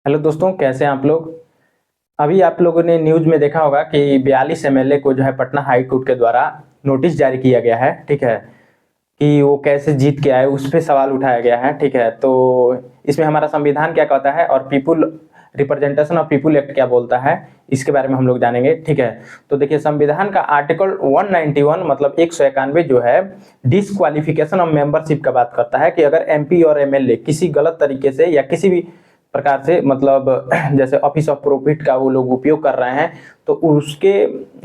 Hello दोस्तों, कैसे हैं आप लोग। अभी आप लोगों ने न्यूज में देखा होगा कि 42 एमएलए को जो है पटना हाई कोर्ट के द्वारा नोटिस जारी किया गया है। ठीक है, कि वो कैसे जीत के आए उस पे सवाल उठाया गया है। ठीक है, तो इसमें हमारा संविधान क्या कहता है और people representation of people act क्या बोलता है, इसके बारे में हम लोग जानेंगे। ठीक है, तो देखिए संविधान का आर्टिकल 191 मतलब 191 जो है डिसक्वालिफिकेशन ऑफ मेंबरशिप का बात करता है कि अगर एमपी और एमएलए किसी गलत तरीके से या किसी भी प्रकार से मतलब जैसे ऑफिस ऑफ प्रॉफिट का वो लोग उपयोग कर रहे हैं तो उसके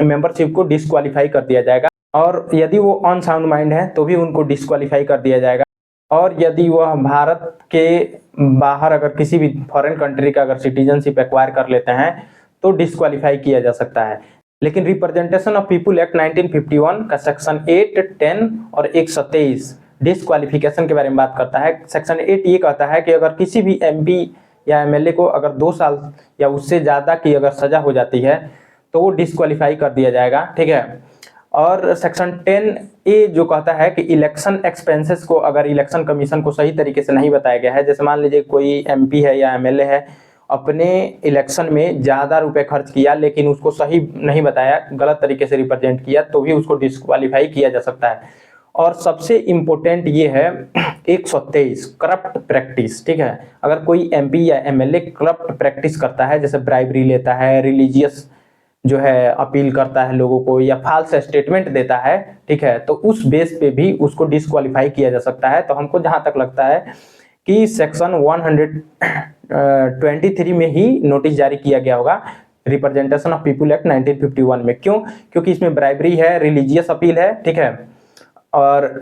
मेंबरशिप को डिसक्वालीफाई कर दिया जाएगा। और यदि वो अनसाउंड माइंड है तो भी उनको डिसक्वालीफाई कर दिया जाएगा। और यदि वह भारत के बाहर अगर किसी भी फॉरेन कंट्री का अगर सिटीजनशिप एक्वायर कर लेते हैं तो डिसक्वालीफाई किया जा सकता है। लेकिन रिप्रेजेंटेशन ऑफ पीपुल एक्ट 1951 का सेक्शन 8, 10 और 123 डिसक्वालिफिकेशन के बारे में बात करता है। सेक्शन 8 ये कहता है कि अगर किसी भी एमपी या एमएलए को अगर 2 साल या उससे ज़्यादा की अगर सजा हो जाती है तो वो डिसक्वालीफाई कर दिया जाएगा। ठीक है, और सेक्शन 10A जो कहता है कि इलेक्शन एक्सपेंसेस को अगर इलेक्शन कमीशन को सही तरीके से नहीं बताया गया है, जैसे मान लीजिए कोई एमपी है या एमएलए है, अपने इलेक्शन में ज़्यादा रुपए खर्च किया लेकिन उसको सही नहीं बताया, गलत तरीके से रिप्रेजेंट किया, तो भी उसको डिसक्वालीफाई किया जा सकता है। और सबसे इम्पोर्टेंट ये है 123 करप्ट प्रैक्टिस। ठीक है, अगर कोई एमपी या एमएलए करप्ट प्रैक्टिस करता है, जैसे ब्राइबरी लेता है, रिलीजियस जो है अपील करता है लोगों को, या फाल्स स्टेटमेंट देता है, ठीक है, तो उस बेस पे भी उसको डिसक्वालीफाई किया जा सकता है। तो हमको जहां तक लगता है कि सेक्शन 123 में ही नोटिस जारी किया गया होगा रिप्रेजेंटेशन ऑफ पीपुल एक्ट 1951 में। क्यों? क्योंकि इसमें ब्राइबरी है, रिलीजियस अपील है, ठीक है, और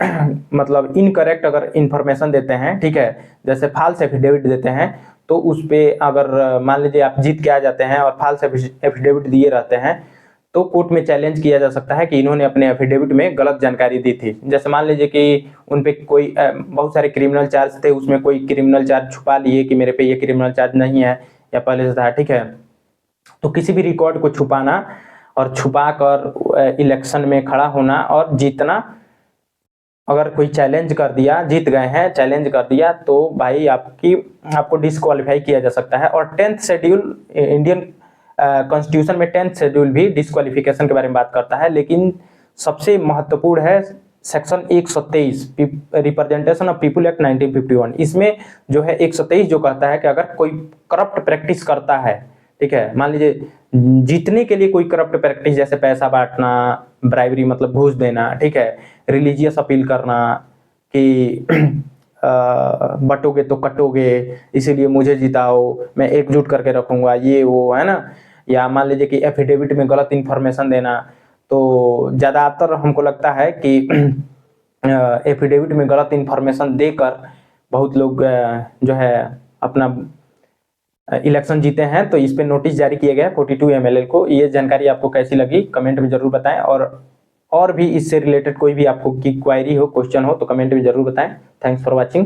मतलब इनकरेक्ट अगर इंफॉर्मेशन देते हैं, ठीक है, जैसे फाल्स एफिडेविट देते हैं, तो उस पे अगर मान लीजिए आप जीत के आ जाते हैं और फाल्स एफिडेविट दिए रहते हैं तो कोर्ट में चैलेंज किया जा सकता है कि इन्होंने अपने एफिडेविट में गलत जानकारी दी थी। जैसे मान लीजिए कि उन पे कोई बहुत सारे क्रिमिनल चार्ज थे, उसमें कोई क्रिमिनल चार्ज छुपा लिए कि मेरे पे ये क्रिमिनल चार्ज नहीं है या पहले से था। ठीक है, तो किसी भी रिकॉर्ड को छुपाना और छुपा कर इलेक्शन में खड़ा होना और जीतना, अगर कोई चैलेंज कर दिया, जीत गए हैं, चैलेंज कर दिया, तो भाई आपको डिसक्वालीफाई किया जा सकता है। और 10th शेड्यूल इंडियन कॉन्स्टिट्यूशन में 10th शेड्यूल भी डिसक्वालिफिकेशन के बारे में बात करता है। लेकिन सबसे महत्वपूर्ण है section 123 representation of people act 1951। इसमें जो है 123 जो कहता है कि अगर कोई करप्ट प्रैक्टिस करता है, ठीक है, मान लीजिए जीतने के लिए कोई करप्ट प्रैक्टिस, जैसे पैसा बांटना, ब्राइबरी मतलब घूस देना, ठीक है, रिलीजियस अपील करना कि बटोगे तो कटोगे, इसीलिए मुझे जिताओ, मैं एकजुट करके रखूंगा, ये वो है ना, या मान लीजिए कि एफिडेविट में गलत इंफॉर्मेशन देना। तो ज़्यादातर हमको लगता है कि एफिडेविट में गलत इंफॉर्मेशन देकर बहुत लोग जो है अपना इलेक्शन जीते हैं। तो इस पे नोटिस जारी किया गया 42 एमएलए को। ये जानकारी आपको कैसी लगी कमेंट में जरूर बताएं, और भी इससे रिलेटेड कोई भी आपको की क्वायरी हो, क्वेश्चन हो, तो कमेंट में जरूर बताएं। Thanks for watching.